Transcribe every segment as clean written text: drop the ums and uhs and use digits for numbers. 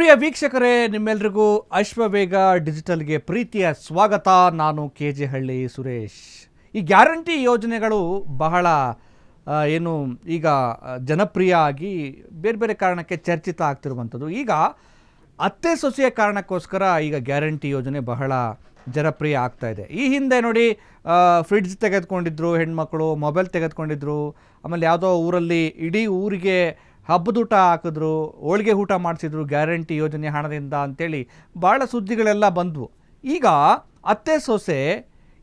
ಪ್ರಿಯ ವೀಕ್ಷಕರೇ, ನಿಮ್ಮೆಲ್ಲರಿಗೂ ಅಶ್ವವೇಗ ಡಿಜಿಟಲ್ಗೆ ಪ್ರೀತಿಯ ಸ್ವಾಗತ. ನಾನು KJ ಹಳ್ಳಿ ಸುರೇಶ್. ಈ ಗ್ಯಾರಂಟಿ ಯೋಜನೆಗಳು ಬಹಳ ಈಗ ಜನಪ್ರಿಯ ಆಗಿ ಬೇರೆ ಬೇರೆ ಕಾರಣಕ್ಕೆ ಚರ್ಚಿತ ಆಗ್ತಿರುವಂಥದ್ದು. ಈಗ ಅತ್ತೆ ಸೊಸೆಯ ಕಾರಣಕ್ಕೋಸ್ಕರ ಈಗ ಗ್ಯಾರಂಟಿ ಯೋಜನೆ ಬಹಳ ಜನಪ್ರಿಯ ಆಗ್ತಾ ಇದೆ. ಈ ಹಿಂದೆ ನೋಡಿ, ಫ್ರಿಡ್ಜ್ ತೆಗೆದುಕೊಂಡಿದ್ರು ಹೆಣ್ಮಕ್ಳು, ಮೊಬೈಲ್ ತೆಗೆದುಕೊಂಡಿದ್ರು, ಆಮೇಲೆ ಯಾವುದೋ ಊರಲ್ಲಿ ಇಡೀ ಊರಿಗೆ ಹಬ್ಬದೂಟ ಹಾಕಿದ್ರು, ಹೋಳಿಗೆ ಊಟ ಮಾಡಿಸಿದ್ರು ಗ್ಯಾರಂಟಿ ಯೋಜನೆ ಹಣದಿಂದ ಅಂತೇಳಿ ಭಾಳ ಸುದ್ದಿಗಳೆಲ್ಲ ಬಂದವು. ಈಗ ಅತ್ತೆ ಸೊಸೆ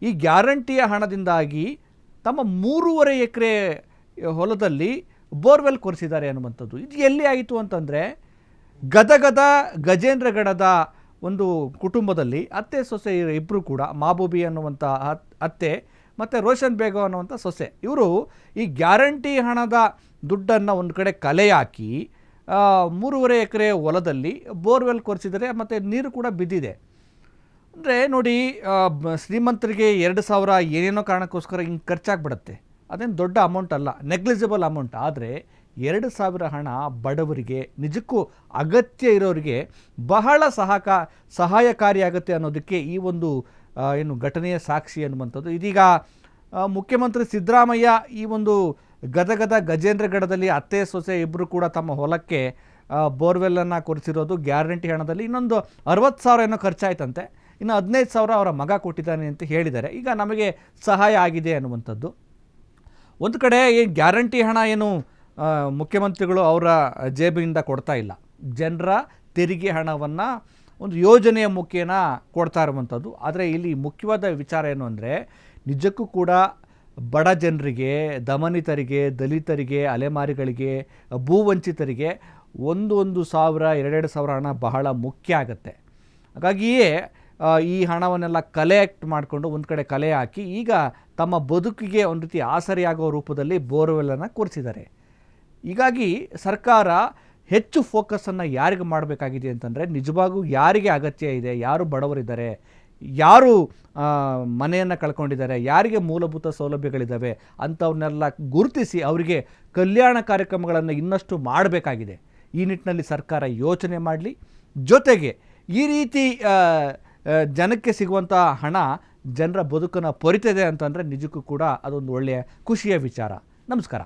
ಈ ಗ್ಯಾರಂಟಿಯ ಹಣದಿಂದಾಗಿ ತಮ್ಮ 3.5 ಎಕರೆ ಹೊಲದಲ್ಲಿ ಬೋರ್ವೆಲ್ ಕೊರೆಸಿದ್ದಾರೆ ಅನ್ನುವಂಥದ್ದು. ಇದು ಎಲ್ಲಿ ಆಯಿತು ಅಂತಂದರೆ, ಗದಗದ ಗಜೇಂದ್ರಗಡದ ಒಂದು ಕುಟುಂಬದಲ್ಲಿ ಅತ್ತೆ ಸೊಸೆ ಇಬ್ಬರು ಕೂಡ, ಮಾಬೂಬಿ ಅನ್ನುವಂಥ ಅತ್ತೆ ಮತ್ತು ರೋಷನ್ ಬೇಗಂ ಅನ್ನುವಂಥ ಸೊಸೆ, ಇವರು ಈ ಗ್ಯಾರಂಟಿ ಹಣದ ದುಡ್ಡನ್ನು ಒಂದು ಕಡೆ ಕಲೆ ಹಾಕಿ 3.5 ಎಕರೆ ಹೊಲದಲ್ಲಿ ಬೋರ್ವೆಲ್ ಕೊರೆಸಿದರೆ ಮತ್ತು ನೀರು ಕೂಡ ಬಿದ್ದಿದೆ. ಅಂದರೆ ನೋಡಿ, ಶ್ರೀಮಂತರಿಗೆ 2,000 ಏನೇನೋ ಕಾರಣಕ್ಕೋಸ್ಕರ ಹಿಂಗೆ ಖರ್ಚಾಗ್ಬಿಡುತ್ತೆ. ಅದೇನು ದೊಡ್ಡ ಅಮೌಂಟ್ ಅಲ್ಲ, ನೆಗ್ಲಿಜಿಬಲ್ ಅಮೌಂಟ್. ಆದರೆ 2,000 ಹಣ ಬಡವರಿಗೆ, ನಿಜಕ್ಕೂ ಅಗತ್ಯ ಇರೋರಿಗೆ ಬಹಳ ಸಹಾಯಕಾರಿಯಾಗುತ್ತೆ ಅನ್ನೋದಕ್ಕೆ ಈ ಒಂದು ಘಟನೆಯ ಸಾಕ್ಷಿ ಅನ್ನುವಂಥದ್ದು. ಇದೀಗ ಮುಖ್ಯಮಂತ್ರಿ ಸಿದ್ದರಾಮಯ್ಯ ಈ ಒಂದು ಗದಗದ ಗಜೇಂದ್ರಗಡದಲ್ಲಿ ಅತ್ತೆ ಸೊಸೆ ಇಬ್ಬರು ಕೂಡ ತಮ್ಮ ಹೊಲಕ್ಕೆ ಬೋರ್ವೆಲ್ಲನ್ನು ಕೊರೆಸಿರೋದು ಗ್ಯಾರಂಟಿ ಹಣದಲ್ಲಿ. ಇನ್ನೊಂದು 60,000 ಏನೋ ಖರ್ಚಾಯ್ತಂತೆ, ಇನ್ನು 15,000 ಅವರ ಮಗ ಕೊಟ್ಟಿದ್ದಾನೆ ಅಂತ ಹೇಳಿದ್ದಾರೆ. ಈಗ ನಮಗೆ ಸಹಾಯ ಆಗಿದೆ ಅನ್ನುವಂಥದ್ದು. ಒಂದು ಕಡೆ ಈ ಗ್ಯಾರಂಟಿ ಹಣ ಏನು ಮುಖ್ಯಮಂತ್ರಿಗಳು ಅವರ ಜೇಬಿನಿಂದ ಕೊಡ್ತಾ ಇಲ್ಲ, ಜನರ ತೆರಿಗೆ ಹಣವನ್ನು ಒಂದು ಯೋಜನೆಯ ಮುಖೇನ ಕೊಡ್ತಾ ಇರುವಂಥದ್ದು. ಆದರೆ ಇಲ್ಲಿ ಮುಖ್ಯವಾದ ವಿಚಾರ ಏನು ಅಂದರೆ, ನಿಜಕ್ಕೂ ಕೂಡ ಬಡ ಜನರಿಗೆ, ದಮನಿತರಿಗೆ, ದಲಿತರಿಗೆ, ಅಲೆಮಾರಿಗಳಿಗೆ, ಭೂವಂಚಿತರಿಗೆ 1,000 2,000 ಹಣ ಬಹಳ ಮುಖ್ಯ ಆಗುತ್ತೆ. ಹಾಗಾಗಿಯೇ ಈ ಹಣವನ್ನೆಲ್ಲ ಕಲೆಕ್ಟ್ ಮಾಡಿಕೊಂಡು ಒಂದು ಕಡೆ ಕಲೆ ಹಾಕಿ ಈಗ ತಮ್ಮ ಬದುಕಿಗೆ ಒಂದು ರೀತಿ ಆಸರೆಯಾಗೋ ರೂಪದಲ್ಲಿ ಬೋರ್ವೆಲ್ಲನ್ನು ಕೊರೆಸಿದ್ದಾರೆ. ಹೀಗಾಗಿ ಸರ್ಕಾರ ಹೆಚ್ಚು ಫೋಕಸನ್ನು ಯಾರಿಗೆ ಮಾಡಬೇಕಾಗಿದೆ ಅಂತಂದರೆ, ನಿಜವಾಗೂ ಯಾರಿಗೆ ಅಗತ್ಯ ಇದೆ, ಯಾರು ಬಡವರಿದ್ದಾರೆ, ಯಾರು ಮನೆಯನ್ನು ಕಳ್ಕೊಂಡಿದ್ದಾರೆ, ಯಾರಿಗೆ ಮೂಲಭೂತ ಸೌಲಭ್ಯಗಳಿದ್ದಾವೆ ಅಂಥವನ್ನೆಲ್ಲ ಗುರುತಿಸಿ ಅವರಿಗೆ ಕಲ್ಯಾಣ ಕಾರ್ಯಕ್ರಮಗಳನ್ನು ಇನ್ನಷ್ಟು ಮಾಡಬೇಕಾಗಿದೆ. ಈ ನಿಟ್ಟಿನಲ್ಲಿ ಸರ್ಕಾರ ಯೋಚನೆ ಮಾಡಲಿ. ಜೊತೆಗೆ ಈ ರೀತಿ ಜನಕ್ಕೆ ಸಿಗುವಂಥ ಹಣ ಜನರ ಬದುಕನ್ನು ಪೊರಿತಿದೆ ಅಂತಂದರೆ ನಿಜಕ್ಕೂ ಕೂಡ ಅದೊಂದು ಒಳ್ಳೆಯ ಖುಷಿಯ ವಿಚಾರ. ನಮಸ್ಕಾರ.